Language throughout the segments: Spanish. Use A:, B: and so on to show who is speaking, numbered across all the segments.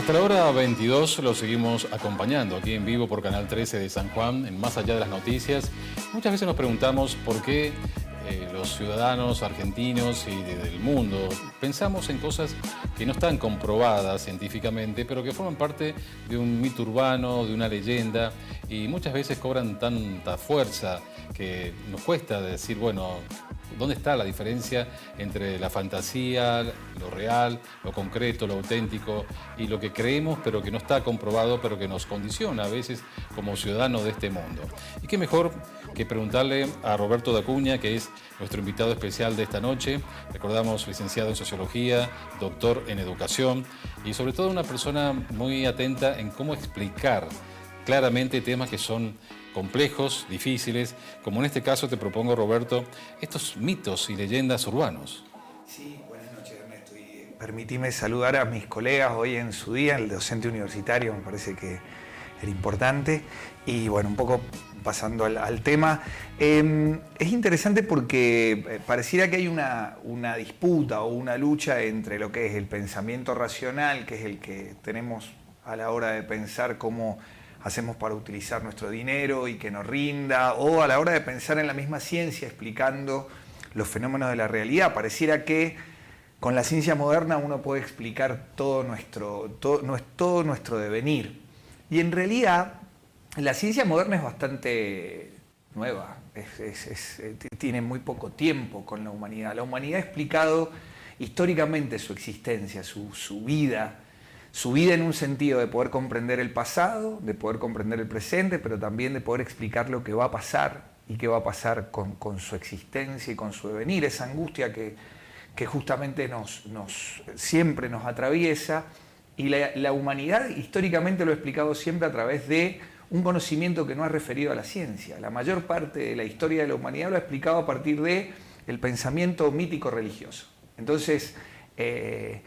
A: Hasta la hora 22 lo seguimos acompañando aquí en vivo por Canal 13 de San Juan, en Más Allá de las Noticias. Muchas veces nos preguntamos por qué los ciudadanos argentinos y del mundo pensamos en cosas que no están comprobadas científicamente, pero que forman parte de un mito urbano, de una leyenda, y muchas veces cobran tanta fuerza que nos cuesta decir, bueno, ¿dónde está la diferencia entre la fantasía, lo real, lo concreto, lo auténtico y lo que creemos pero que no está comprobado, pero que nos condiciona a veces como ciudadanos de este mundo? Y qué mejor que preguntarle a Roberto da Cunha, que es nuestro invitado especial de esta noche. Recordamos, licenciado en Sociología, doctor en Educación y sobre todo una persona muy atenta en cómo explicar claramente temas que son complejos, difíciles, como en este caso te propongo, Roberto, estos mitos y leyendas urbanos.
B: Sí, buenas noches, Ernesto. Y permitime saludar a mis colegas hoy en su día, el docente universitario, me parece que era importante. Y bueno, un poco pasando al tema, es interesante porque pareciera que hay una disputa o una lucha entre lo que es el pensamiento racional, que es el que tenemos a la hora de pensar cómo hacemos para utilizar nuestro dinero y que nos rinda, o a la hora de pensar en la misma ciencia explicando los fenómenos de la realidad. Pareciera que con la ciencia moderna uno puede explicar todo nuestro devenir. Y en realidad la ciencia moderna es bastante nueva, tiene muy poco tiempo con la humanidad. La humanidad ha explicado históricamente su existencia, su vida en un sentido de poder comprender el pasado, de poder comprender el presente, pero también de poder explicar lo que va a pasar y qué va a pasar con su existencia y con su devenir, esa angustia que justamente siempre nos atraviesa. Y la humanidad históricamente lo ha explicado siempre a través de un conocimiento que no ha referido a la ciencia. La mayor parte de la historia de la humanidad lo ha explicado a partir del pensamiento mítico religioso. Entonces, el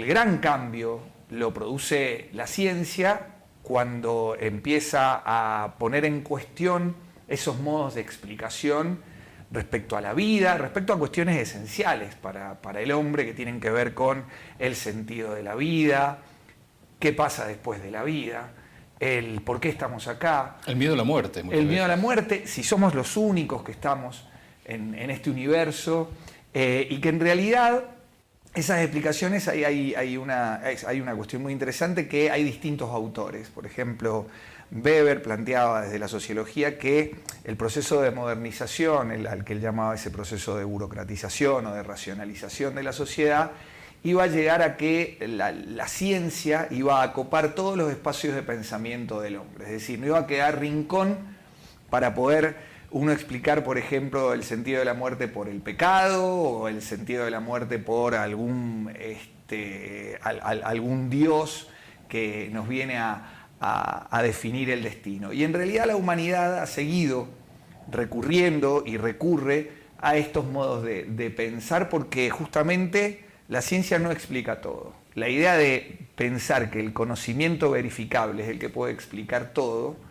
B: gran cambio lo produce la ciencia cuando empieza a poner en cuestión esos modos de explicación respecto a la vida, respecto a cuestiones esenciales para el hombre que tienen que ver con el sentido de la vida, qué pasa después de la vida, el por qué estamos acá.
A: El miedo a la muerte.
B: El miedo a la muerte, si somos los únicos que estamos en este universo, y que en realidad esas explicaciones hay una cuestión muy interesante, que hay distintos autores. Por ejemplo, Weber planteaba desde la sociología que el proceso de modernización, al que él llamaba ese proceso de burocratización o de racionalización de la sociedad, iba a llegar a que la ciencia iba a copar todos los espacios de pensamiento del hombre. Es decir, no iba a quedar rincón para poder uno explicar, por ejemplo, el sentido de la muerte por el pecado, o el sentido de la muerte por algún dios que nos viene a definir el destino. Y en realidad la humanidad ha seguido recurriendo y recurre a estos modos de pensar, porque justamente la ciencia no explica todo. La idea de pensar que el conocimiento verificable es el que puede explicar todo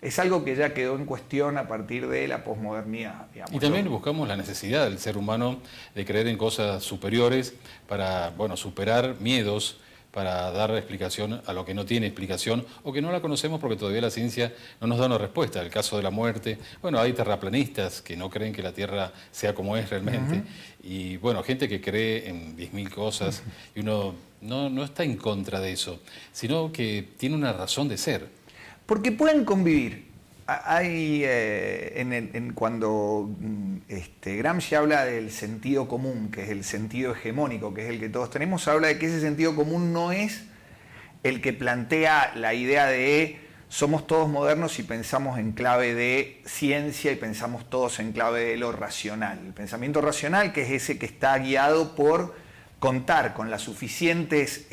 B: es algo que ya quedó en cuestión a partir de la posmodernidad, digamos.
A: Y también buscamos la necesidad del ser humano de creer en cosas superiores para, bueno, superar miedos, para dar explicación a lo que no tiene explicación o que no la conocemos porque todavía la ciencia no nos da una respuesta. El caso de la muerte, bueno, hay terraplanistas que no creen que la Tierra sea como es realmente. Y bueno, gente que cree en 10.000 cosas y uno no está en contra de eso, sino que tiene una razón de ser.
B: Porque pueden convivir. Cuando Gramsci habla del sentido común, que es el sentido hegemónico, que es el que todos tenemos, habla de que ese sentido común no es el que plantea la idea de somos todos modernos y pensamos en clave de ciencia y pensamos todos en clave de lo racional. El pensamiento racional, que es ese que está guiado por contar con las suficientes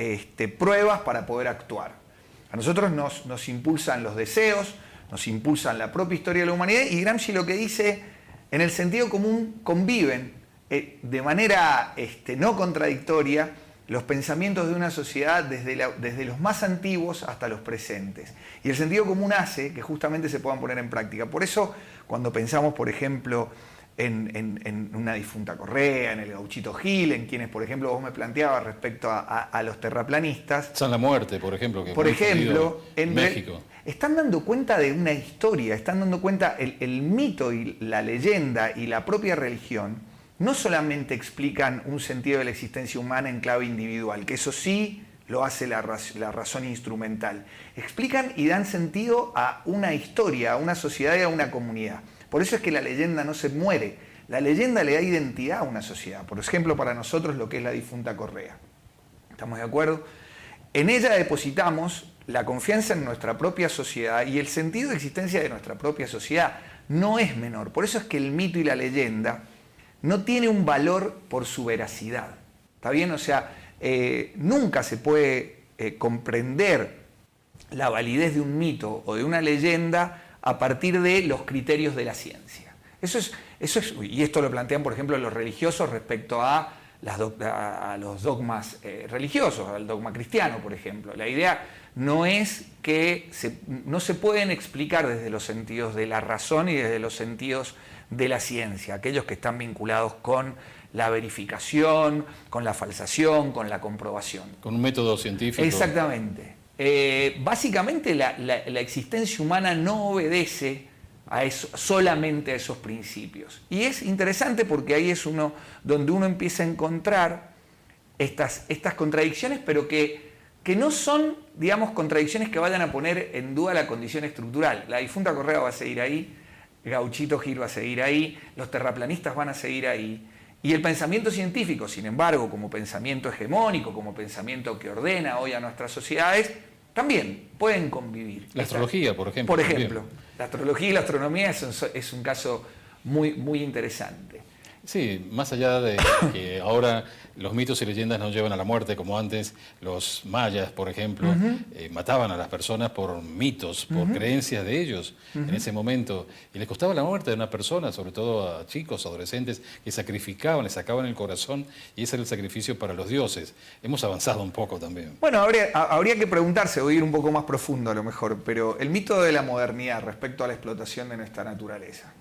B: pruebas para poder actuar. A nosotros nos impulsan los deseos, nos impulsan la propia historia de la humanidad, y Gramsci lo que dice, en el sentido común conviven de manera no contradictoria los pensamientos de una sociedad desde los más antiguos hasta los presentes. Y el sentido común hace que justamente se puedan poner en práctica. Por eso, cuando pensamos, por ejemplo, en una difunta Correa, en el Gauchito Gil, en quienes, por ejemplo, vos me planteabas respecto a los terraplanistas.
A: San La Muerte, por ejemplo. Que
B: por ejemplo, en
A: México.
B: Están dando cuenta de una historia, están dando cuenta el mito y la leyenda y la propia religión no solamente explican un sentido de la existencia humana en clave individual, que eso sí lo hace la razón instrumental. Explican y dan sentido a una historia, a una sociedad y a una comunidad. Por eso es que la leyenda no se muere. La leyenda le da identidad a una sociedad. Por ejemplo, para nosotros lo que es la difunta Correa. ¿Estamos de acuerdo? En ella depositamos la confianza en nuestra propia sociedad y el sentido de existencia de nuestra propia sociedad no es menor. Por eso es que el mito y la leyenda no tiene un valor por su veracidad. ¿Está bien? O sea, nunca se puede comprender la validez de un mito o de una leyenda a partir de los criterios de la ciencia. Eso es, y esto lo plantean, por ejemplo, los religiosos respecto a los dogmas religiosos, al dogma cristiano, por ejemplo. La idea no es que no se pueden explicar desde los sentidos de la razón y desde los sentidos de la ciencia, aquellos que están vinculados con la verificación, con la falsación, con la comprobación.
A: Con un método científico.
B: Exactamente. Básicamente la existencia humana no obedece a eso, solamente a esos principios. Y es interesante porque ahí es donde uno empieza a encontrar estas contradicciones, pero que no son, digamos, contradicciones que vayan a poner en duda la condición estructural. La difunta Correa va a seguir ahí, Gauchito Gil va a seguir ahí, los terraplanistas van a seguir ahí. Y el pensamiento científico, sin embargo, como pensamiento hegemónico, como pensamiento que ordena hoy a nuestras sociedades, también pueden convivir.
A: La astrología, por ejemplo.
B: Por ejemplo, la astrología y la astronomía es un caso muy, muy interesante.
A: Sí, más allá de que ahora los mitos y leyendas nos llevan a la muerte, como antes los mayas, por ejemplo, mataban a las personas por mitos, por creencias de ellos en ese momento. Y les costaba la muerte de una persona, sobre todo a chicos, adolescentes, que sacrificaban, les sacaban el corazón, y ese era el sacrificio para los dioses. Hemos avanzado un poco también.
B: Bueno, habría que preguntarse, o ir un poco más profundo a lo mejor, pero el mito de la modernidad respecto a la explotación de nuestra naturaleza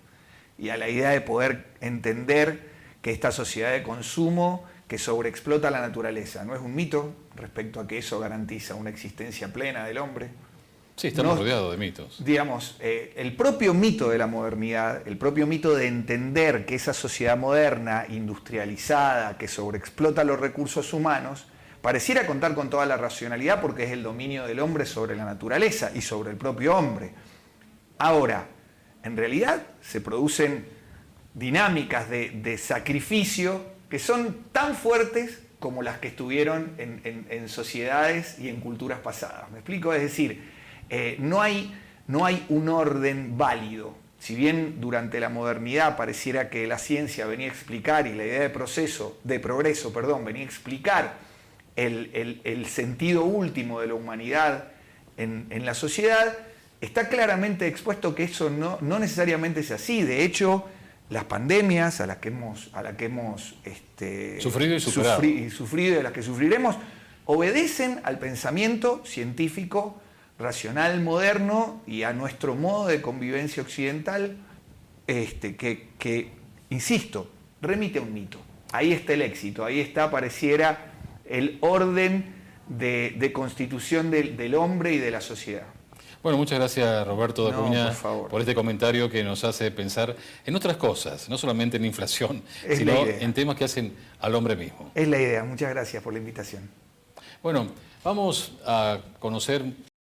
B: y a la idea de poder entender que esta sociedad de consumo que sobreexplota la naturaleza no es un mito respecto a que eso garantiza una existencia plena del hombre.
A: Sí, estamos rodeados de mitos.
B: Digamos, el propio mito de la modernidad, el propio mito de entender que esa sociedad moderna, industrializada, que sobreexplota los recursos humanos, pareciera contar con toda la racionalidad porque es el dominio del hombre sobre la naturaleza y sobre el propio hombre. Ahora, en realidad se producen dinámicas de sacrificio que son tan fuertes como las que estuvieron en sociedades y en culturas pasadas. ¿Me explico? Es decir, no hay un orden válido. Si bien durante la modernidad pareciera que la ciencia venía a explicar y la idea de progreso, venía a explicar el sentido último de la humanidad en la sociedad, está claramente expuesto que eso no necesariamente es así. De hecho, las pandemias a las que hemos
A: sufrido y superado.
B: Sufrido y de las que sufriremos, obedecen al pensamiento científico, racional, moderno y a nuestro modo de convivencia occidental, que, insisto, remite a un mito. Ahí está el éxito, ahí está, pareciera, el orden de constitución del hombre y de la sociedad.
A: Bueno, muchas gracias Roberto Acuña
B: por
A: este comentario que nos hace pensar en otras cosas, no solamente en inflación, sino en temas que hacen al hombre mismo.
B: Es la idea, muchas gracias por la invitación.
A: Bueno, vamos a conocer